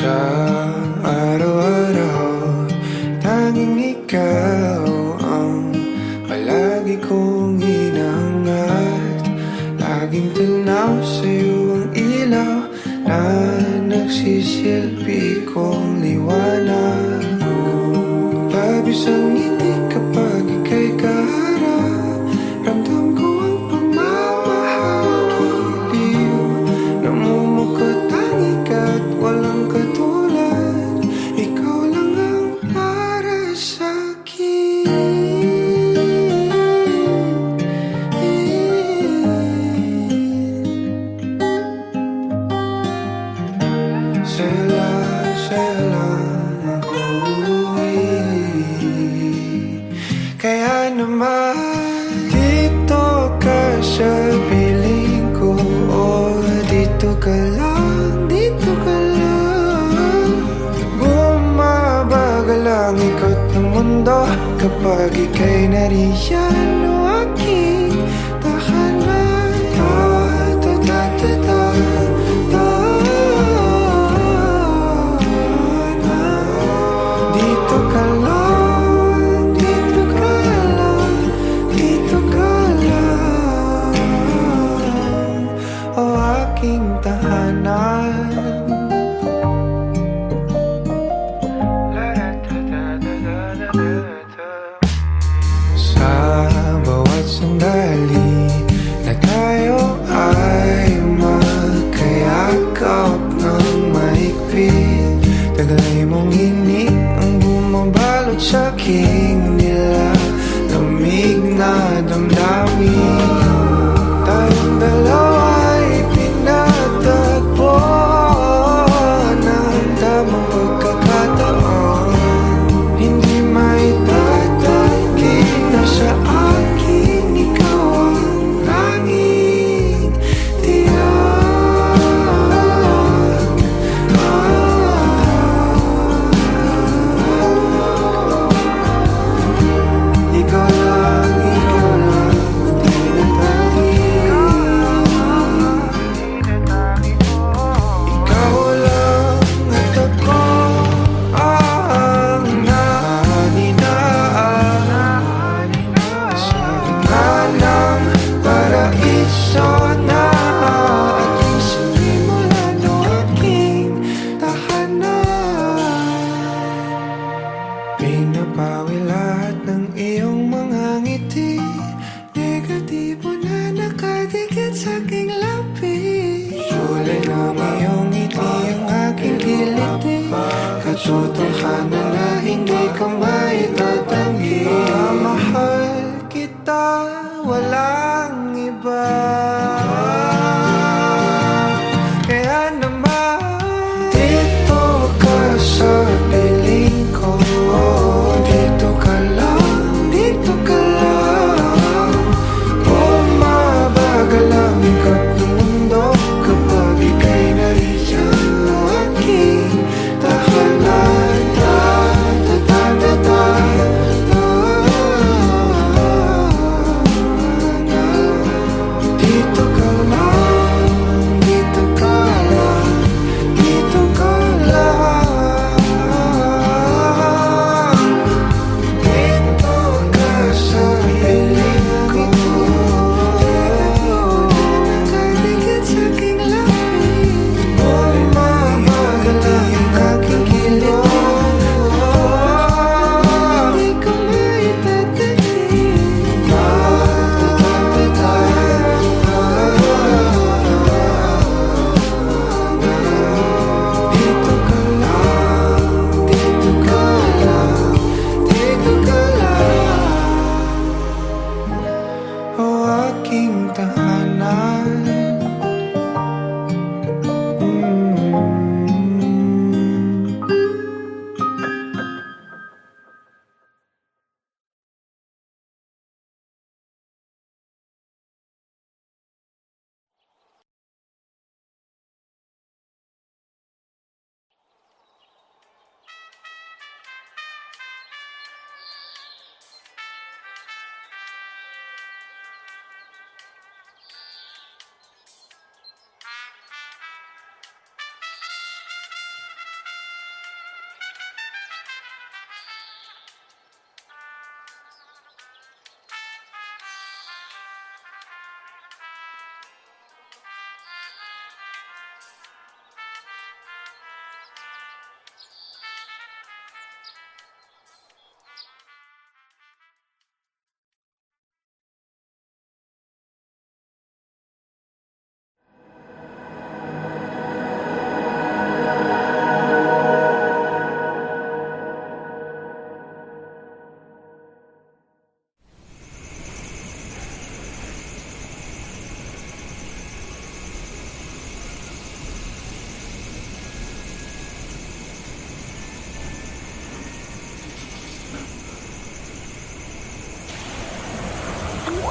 Sa araw-araw, tanging ikaw ang palagi kong hinahangat. Laging tanaw sa'yo ang ilaw na nagsisilbi kong liwanag. Labis ang ngiti kapag ika'y kaharap. Ramdam ko ang pagmamahal, giliw. Namumukot ang ikat, walang katulad. Ikaw lang ang para sa'kin. Sa'yo lang ako, kaya naman dito ka sa piling ko. Oh, dito ka lang, dito ka lang. Bumabagal ang ikot ng mundo kapag ika'y nariyan. O aking tahanan. Dito ka lang, dito ka lang, dito ka lang. O aking tahanan. Sa bawat sandali na tayo ay magkayakap ng mahigpit, taglay mong hini ang bumabalot sa aking nilalamig na damdamin. Tayong dalawa'y pinatagpo ng tamang pagkakataon. Hindi maitatanggi na sa akin ikaw ang tanging tiyak. Ikaw lang, tinatanggi. Ikaw lang at ako ang naninaan sa gitna ng paraiso na aking sinimulan. O aking tahanan. Pinapawi lahat ng iyong mga ngiti, negatibo na nakadikit sa aking labi. Kulay ng iyong ngiti ang aking kiliti, katotohanan na hindi ko maitatanggi. Mahal kita, walang iba. Kaya naman dito ka sa piling ko. Dito ka lang, dito ka lang. Bumabagal ang ikot ng mundo kapag ika'y nariyan. O aking tahanan. Dito ka lang, dito ka lang, dito ka lang. Dito ka sa piling ko. Nakadikit sa aking labi. Bumabagal ang aking kiliti. Hindi ko maitatanggi. Dito ka lang, dito ka lang, dito ka lang. O aking tahanan.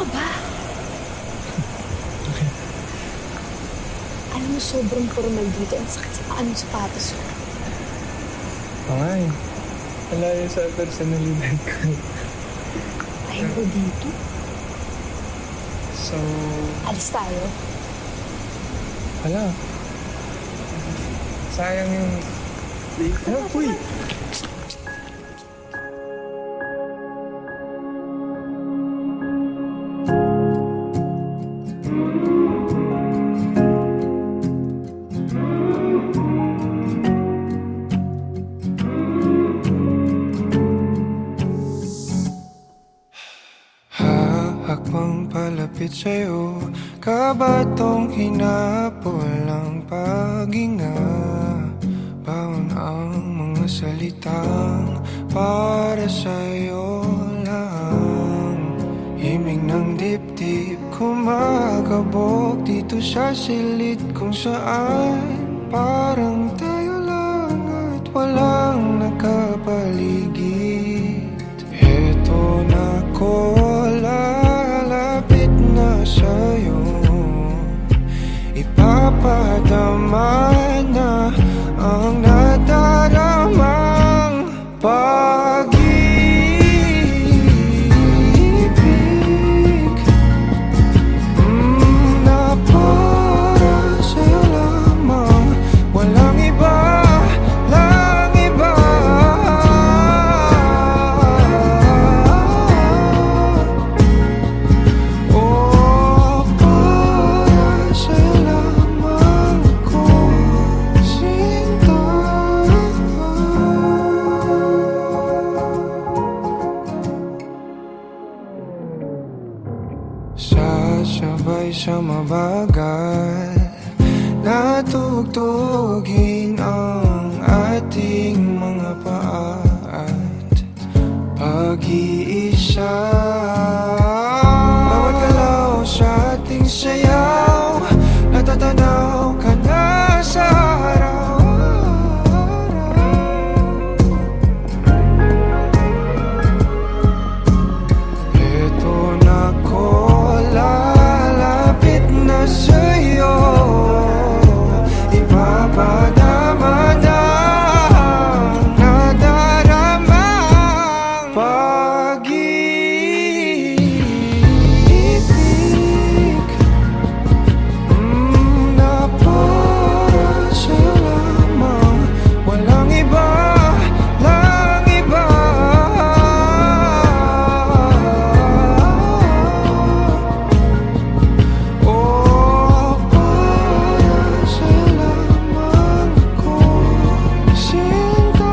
ka ba? Alam mo, sobrang formal dito. Ang sakit sa paa ng sapatos ko. Okay. Malayo sa personalidad ko. Ayaw ko dito. So, Alis tayo. wala. Sayang yung... Ano, uy! Hahakbang palapit sa'yo, kabatong hinapol ang paghinga. Baon ang mga salitang para sa'yo lang. Himig ng dibdib kumakabog dito sa silid kung saan parang tayo lang at walang nakapaligid. Heto na ko, lalapit na sa'yo, ipapadama na ang nadaramang pag-ibig na para sa'yo lamang, walang iba, lang iba. Oh, para sa'yo lamang ako sinta. Sasabay sa mabagal na tugtugin ang ating mga paa at pag-iisa. Bawat galaw sa ating sayaw, natatanaw ka na sa araw-araw. Eto na ko, lalapit na sa'yo, ipapadama na ang nadaramang pag-ibig na para sa'yo lamang, walang iba, lang iba. Oh, para sa'yo lamang ako sinta.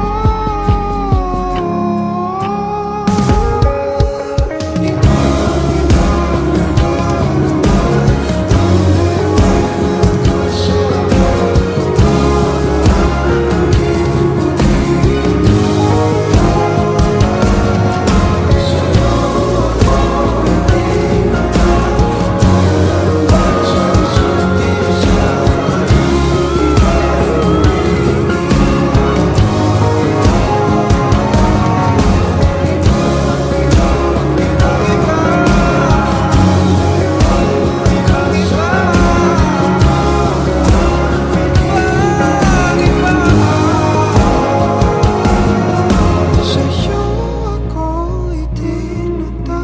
Sa'yo ako itinata,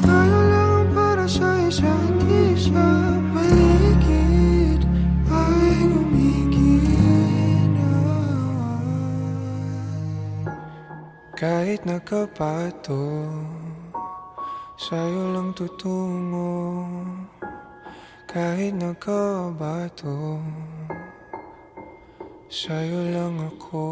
tayo lang para sa isa't isa. Paligid ay gumigina, kahit nakapato, sa'yo lang tutungo. Kahit nakabato, sa'yo lang ako.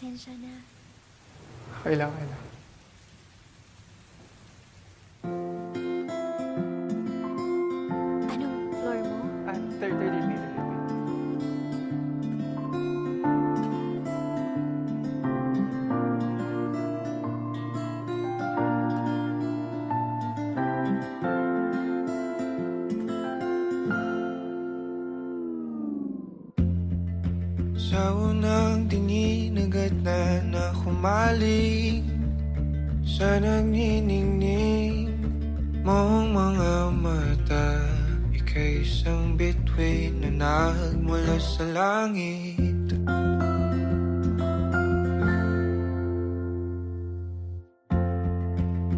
Pasensya na. Kailangan na. Anong floor mo? Third meter. Sa unang tingin agad na humaling sa nagniningning mong mga mata. Ika'y isang bituin na nagmula sa langit.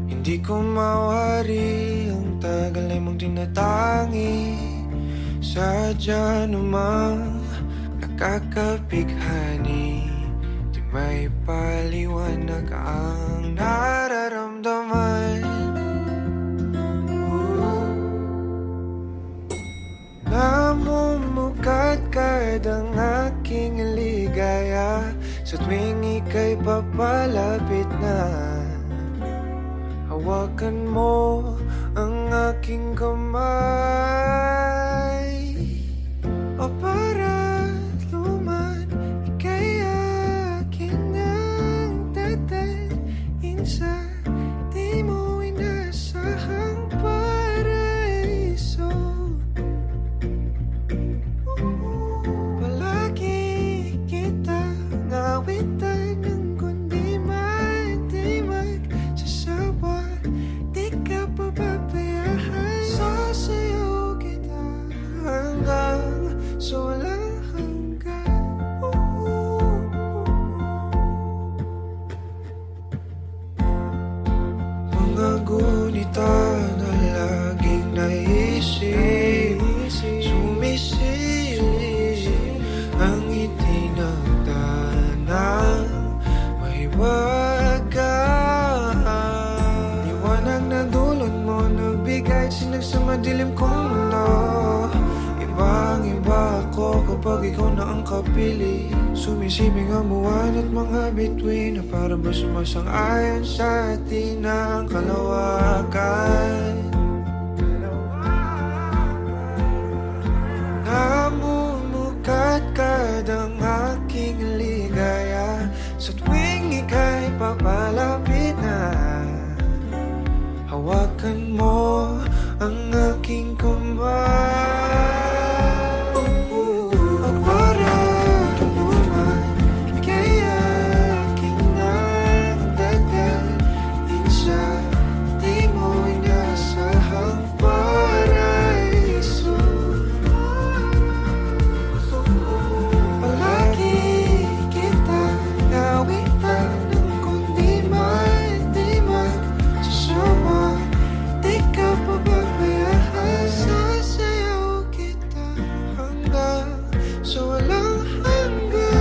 Hindi ko mawari ang tagal ay mong tinatangi. Sadya namang nakakapighani, di may paliwanag ang nararamdaman. Namumukat kadang aking ligaya sa tuwing ika'y papalapit na. Hawakan mo ang aking kamay, o para luman, ika'y akin ang tatalin sa di mo inasahang paraiso. Palagi kita nawitan ng kundi man di magsasawa. Di ka pababayaan, sasayaw kita hanggang sa walang hanggan. Mga gunita na laging naisip, sumisilip ang itinagdanang mahiwagaan. Liwanag na dulot mo, nagbigay sinag sa madilim kong mundo. Ibang-iba ako kapag ikaw na ang kapili. Sumisibing ang buwan at mga bituin na para ba sumasang-ayon sa atin ang kalawakan. Namumukat kadang aking ligaya sa tuwing ika'y papalapit na. Hawakan mo ang aking kamay, o para luman, ika'y aking nagdadalhin sa di mo inasahang paraiso. Palagi kita nawitan ng kundi man di magsasawa. Di ka pababayaan, sasayaw kita hanggang sa walang himigan na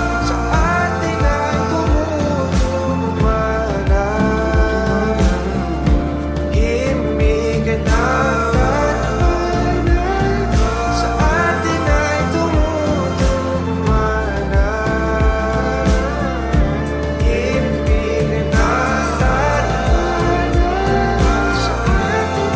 sa atin ay tumumana. Himigan na sa atin ay tumumana. Himigan na sa atin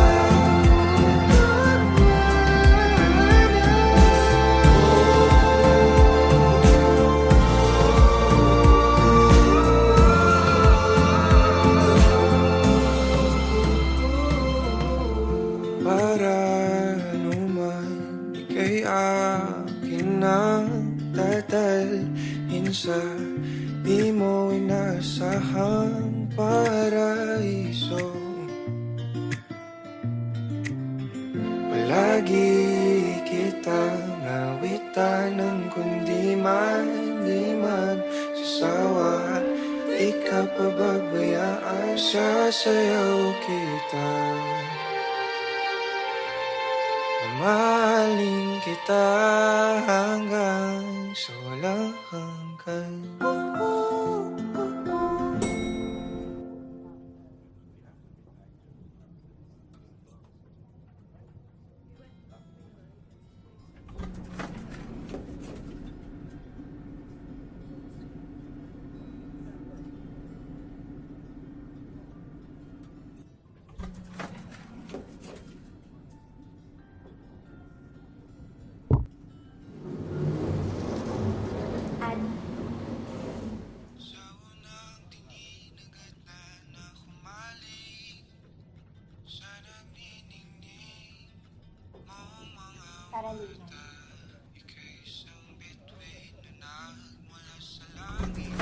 para naman ika'y akin ang tatalhin sa di mo inasahang paraiso. Palagi kitang nawitan ng kundi man di magsasawa. Ikaw ka pababayaan, sasayaw kita. Mamahalin kita hanggang sa walang hanggan. Sa unang tingin, agad na humaling sa nagniningning mong mga mata. Ika'y isang bituin na nagmula sa langit.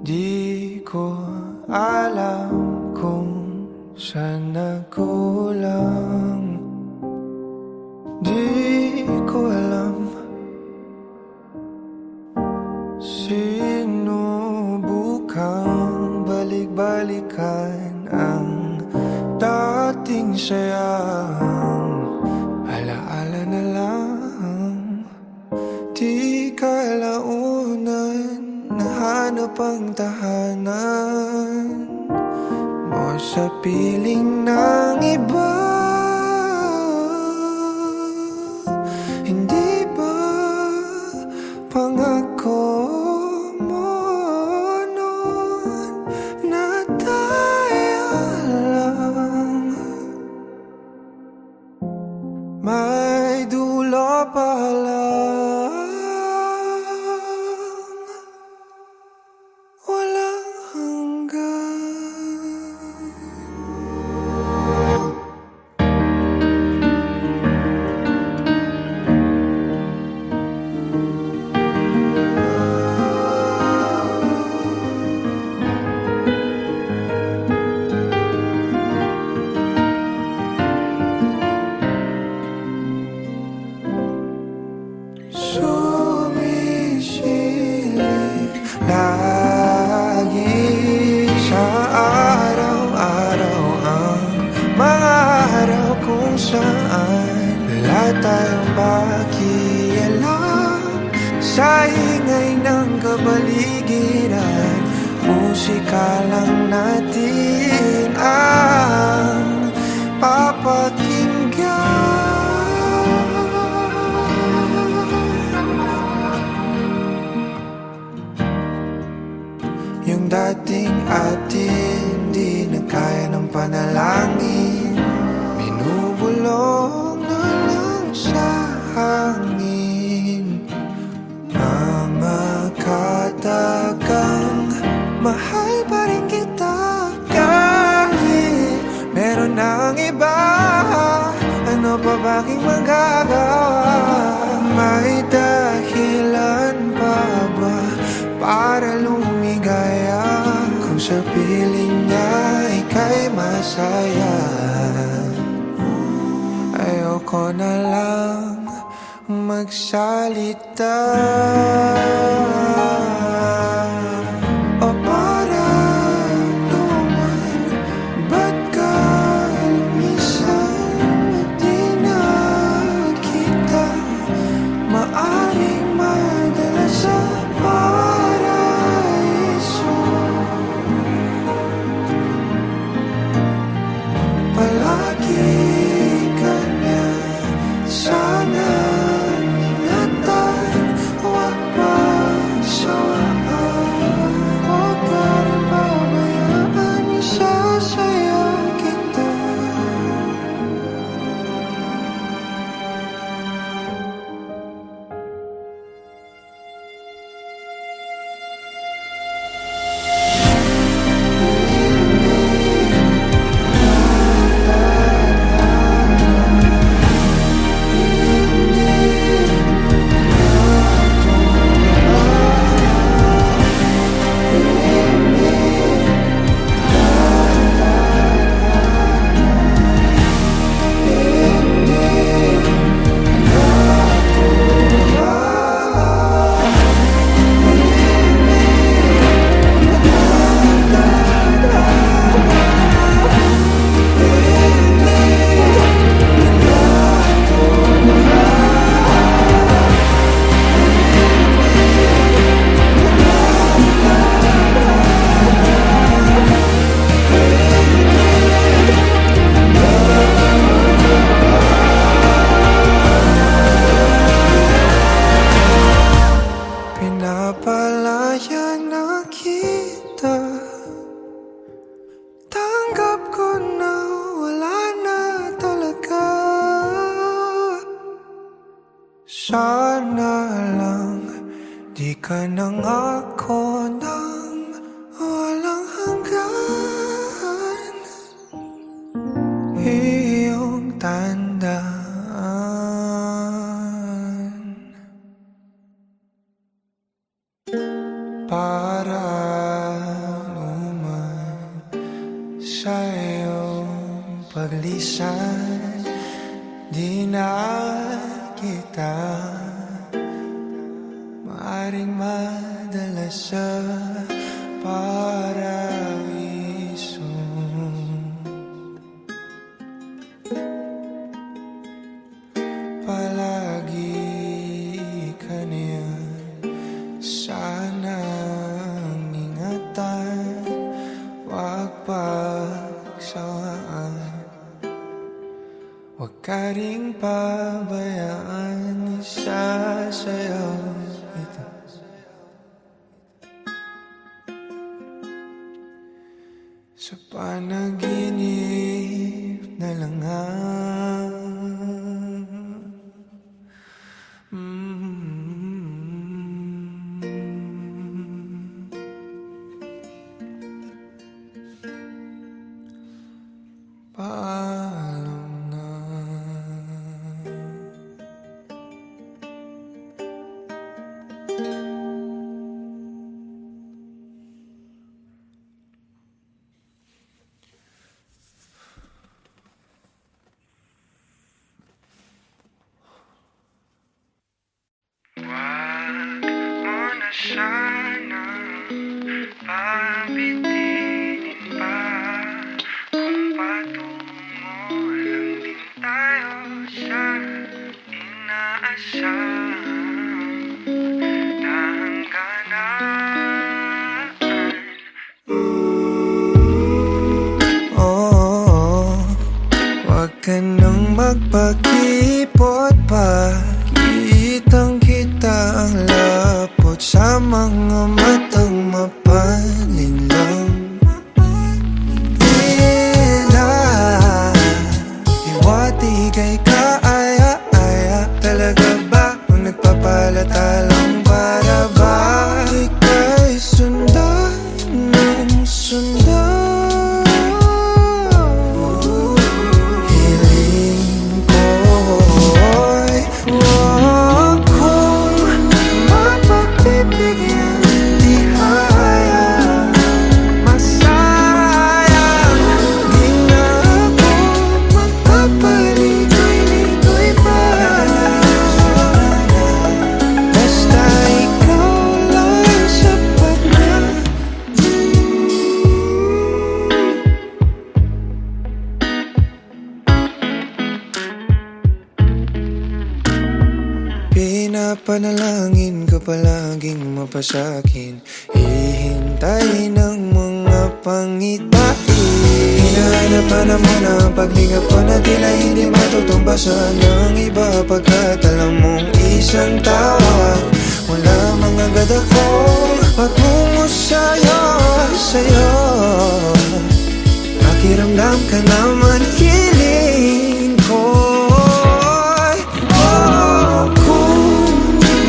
Di ko alam kung saan nagkulang. Di ko alam. Sinubukang balik-balikan ang dating sayang. Alaala na lang. Di kalaunan nahanap ang tahanan mo sa piling ng iba. Hindi ba pangako mo noon na tayo lang? May dulo pa lang. Walang hanggan. Sumisilip lagi sa araw-araw ang mga araw kung saan wala tayong pakialam sa ingay ng kabaligiran. Musika lang natin ang papakinggan. Yung dating atin di na kaya ng panalangin, binubulong na lang sa hangin. Mga katagang mahal pa rin kita kahit saya. Ayoko na lang magsalita. O para naman, ba't ka lumisan? Di na kita maaring madala sa paraiso. Palagi ka niya sana ingatan, huwag pagsawaan. Huwag ka rin mamayaan, isasaya kita. Pinapalaya na kita, tanggap ko na wala na talaga. Sana lang di ka nangako ng walang hanggan. Iyong tandaan. Para naman sa iyong paglisan, di na kita maaring madala sa paraiso. Palagi ka niya sanang ingatan, huwag pagsawaan. Huwag ka ring pabayaan, isasayaw kita. Sa panaginip na lang paalam na. Wag mo na sanang pabitinin pa, kung patungo lang din tayo sa inaasahang na hangganan. Wag ka nang magpakipot pa, kitang kita ang lapot sa mga matang mapalinlang. Tila iwati kay kaaya-aya, talaga ba o pinapanalangin ka palaging mapasakin. Hihintay ng mga pangitain. Hinahanap-hanap mo na ang paglingap ko na tila hindi matutumbasan ng iba. Pagkat alam mong isang tawag mula mga gada ko patungo sa'yo, sa'yo. Pakiramdam ka naman hiling ko. Kung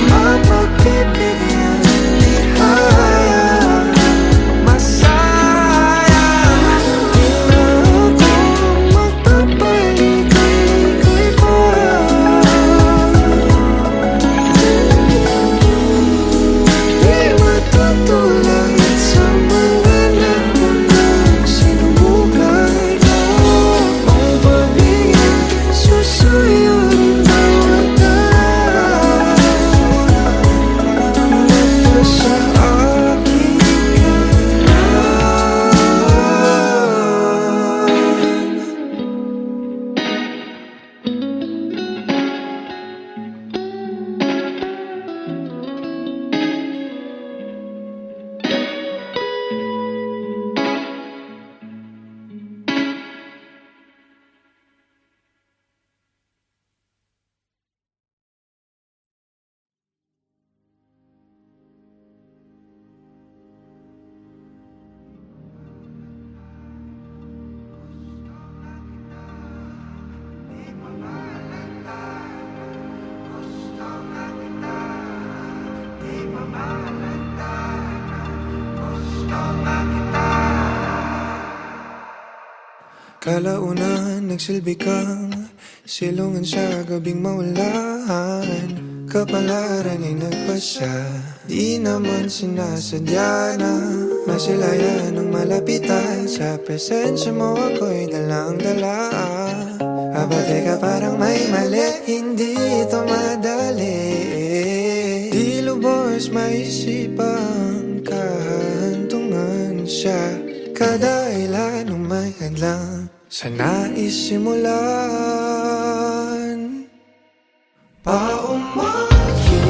mapagpipigyan, di kaya masayang. Di na ako magpapaligay-ligay pa. Di matutulad sa mga naunang sinubukan ko. Ang pag-ibig susuyuin bawat araw. Sa aking kailangan. Kalaunan, nagsilbi kang silungan sa gabing maulan. Kapalaran ay nagpasya, di naman sinasadya na masilayan ng malapitan. Sa presensya mo ako'y dalang-dala. Aba teka, parang may mali, hindi ito madali. Di lubos maisipang kahantungan siya. Kada ilan ng may hadlang sa nais simulan. Paumahin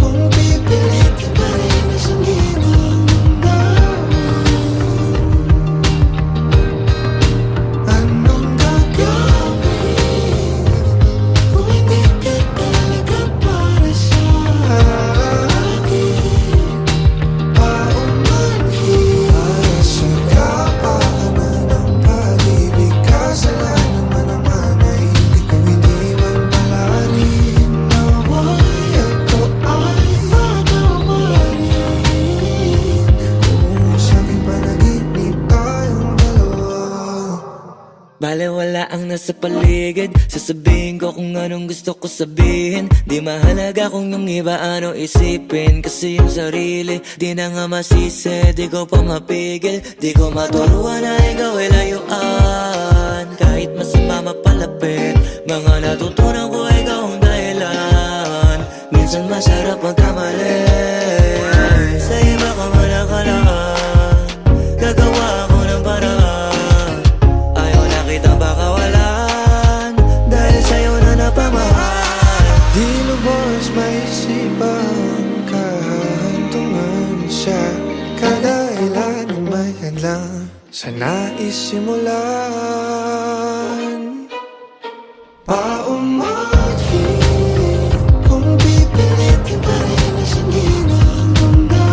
kung pipilitin pa rin isang ginagawa. Anong gagawin kung hindi ka talaga para sa akin? Paumahin para sa kapakanan ng pag-ibig. Kasalanan man naman ay hindi ko iniwan palarin. Naway ako ay matawarin kung sa aking panaginip tayong dalawa. Balewala ang nasa paligid, sasabihin ko kung anong gusto ko sabihin. Di mahalaga kung yung iba ano isipin, kasi yung sarili di na nga masisi. Di ko pa mapigil, di ko maturuan na ikaw ay layuan. Kahit masama mapalapit, mga natutunan ko ikaw ang dahilan. Minsan masarap magkamali, sa iba ka man nakalaan. Gagawa ako ng paraan, ayaw na kitang pakawalan, dahil sa'yo na napamahal. Di lubos maisipang kahantungan siya. Kada ilan ang may hadlang sa nais simulan. Paumahin kung pipilitin pa rin isang ginagawa.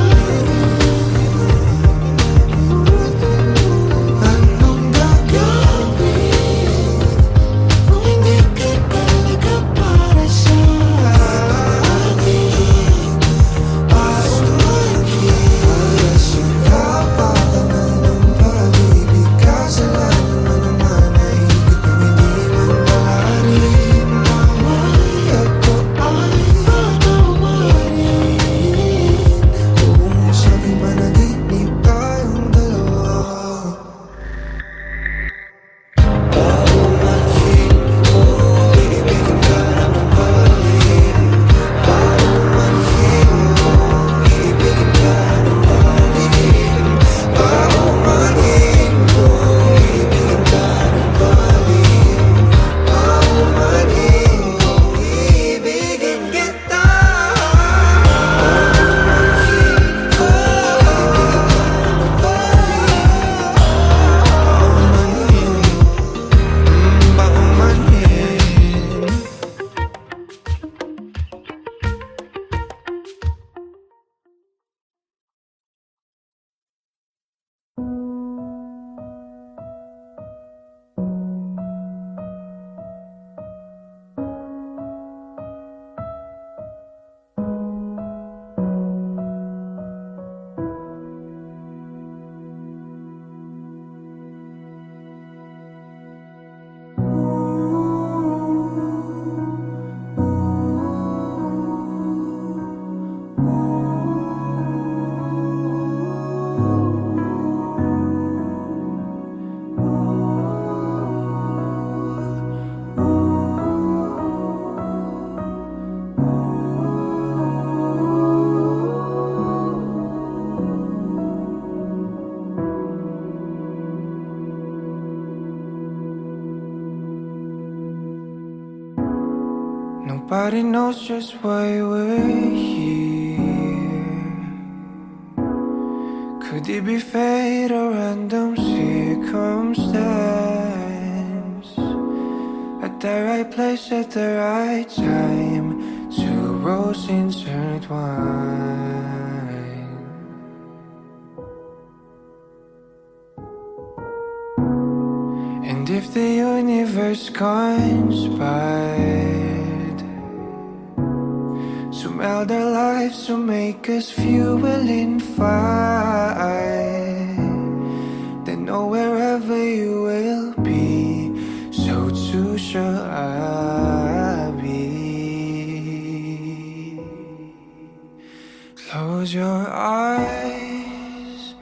Anong gagawin kung hindi ka talaga para sa akin? Paumahin para sa kapakanan ng pag-ibig. Kasalanan man naman ay hindi ko Nobody knows just why we're here. Could it be fate or random circumstance? At the right place at the right time, two roads intertwine. And if the universe conspired to meld our lives to make us fuel and fire, then know wherever you will be, so too shall I be. Close your eyes,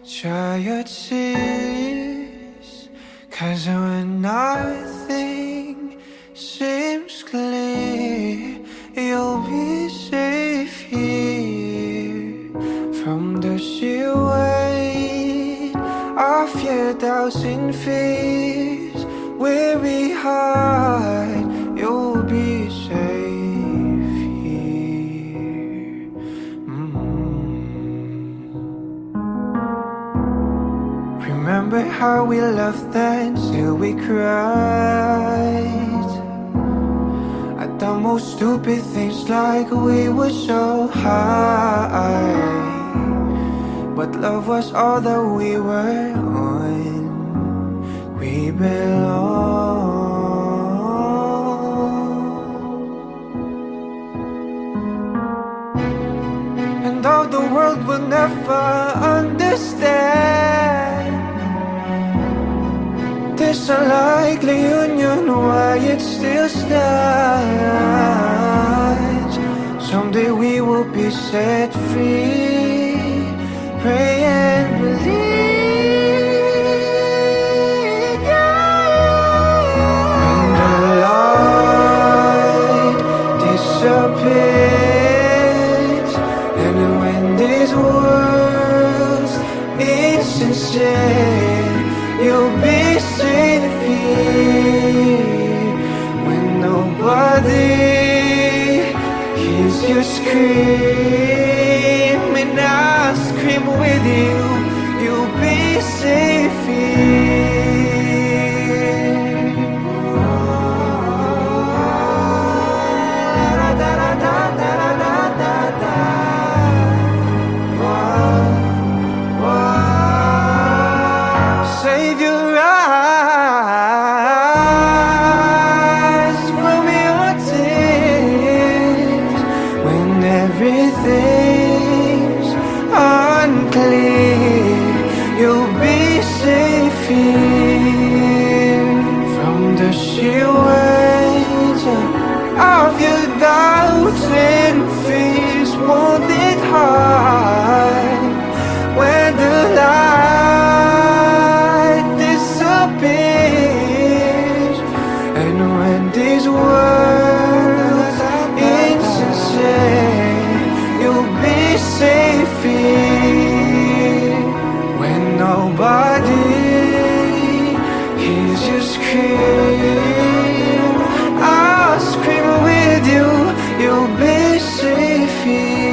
dry your tears, 'cause when nothing seems clear, you'll be safe here from the sheer weight of your doubts and fears. Weary heart, you'll be safe here. Remember how we laughed until we cried at the most stupid things, like we were so high. But love was all that we were on. We belong. And though the world will never understand this unlikely union, why it still stands. Someday we will be set free. Pray and believe, yeah. When the light disappears, and when this world's insincere, you'll be safe here. When nobody hears you scream, and I'll scream with you, you'll be safe here. Save your eyes from your tears when everything's unclear. You'll be safe here from the sheer weight of your doubts and fears. Won't it hide when the light disappears, and when this world's insincere, you'll be safe here. When nobody hears you scream, I'll scream with you, you'll be safe here.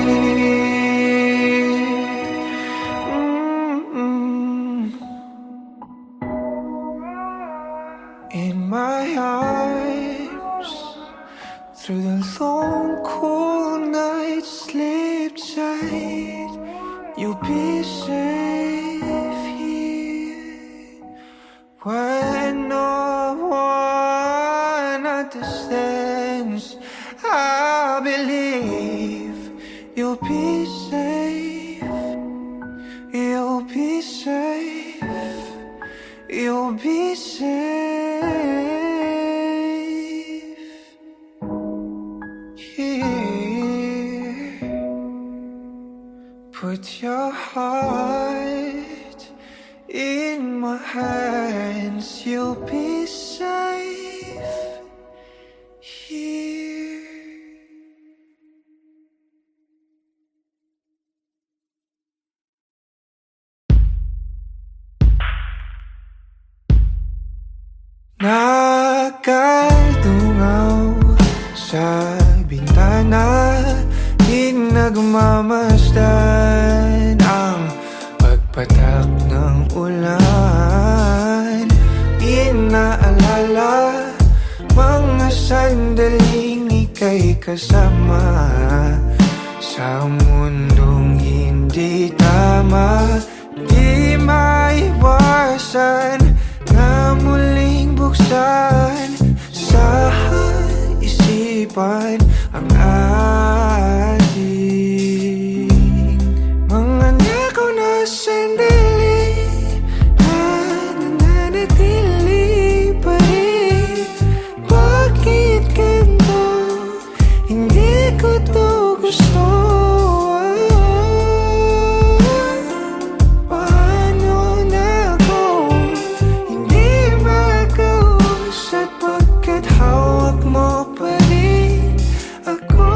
In my arms, through the long cool night, sleep tight, you'll be safe here. When no one understands, I believe you'll be safe. You'll be safe. You'll be safe here. Put your heart in my hands, you'll be safe here. Nakadungaw sa bintana, di nagmamasdan ang pagpatak ng ulan. Inaalala mga sandaling ika'y kasama sa mundong hindi tama. Di maiwasan na muling buksan sa isipan ang ating mga nakaw na sandali na nananatili pa rin. Bakit ganito? Hindi ko to gusto. Paano na kung hindi makausap pagkat hawak mo pa rin ako?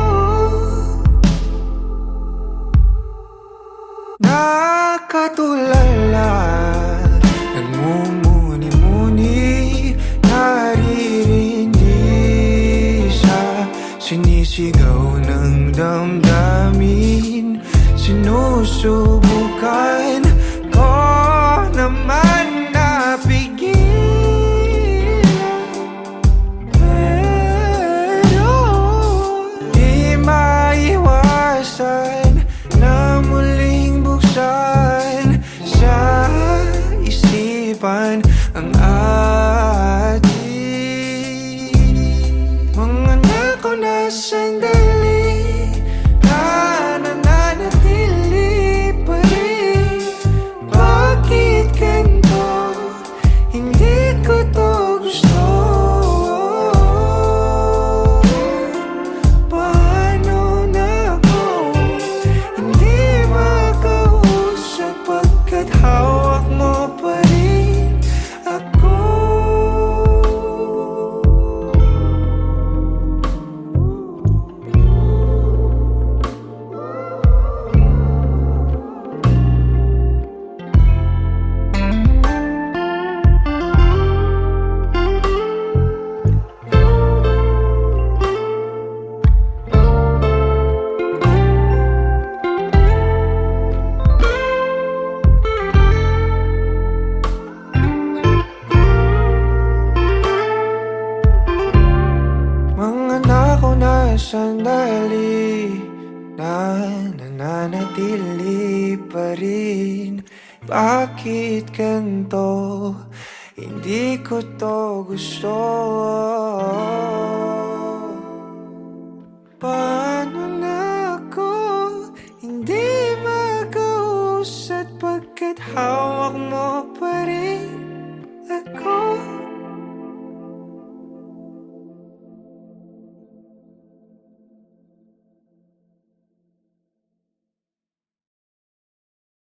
Nakatulala, nagmumuni-muni, naririndi sa sinisigaw ng damdamin. Sinusubukan ko naman na pigilan, pero di maiwasan na muling buksan sa isipan ang ating mga nakaw na sandali na nananatili pa rin. Bakit ganito? Hindi ko to gusto. Paano na kung hindi makausap pagkat hawak mo pa rin ako? Mga nakaw na sandali na nananatili pa rin. Bakit ganito? Hindi ko to gusto. Paano na ako hindi makausap pagkat hawak mo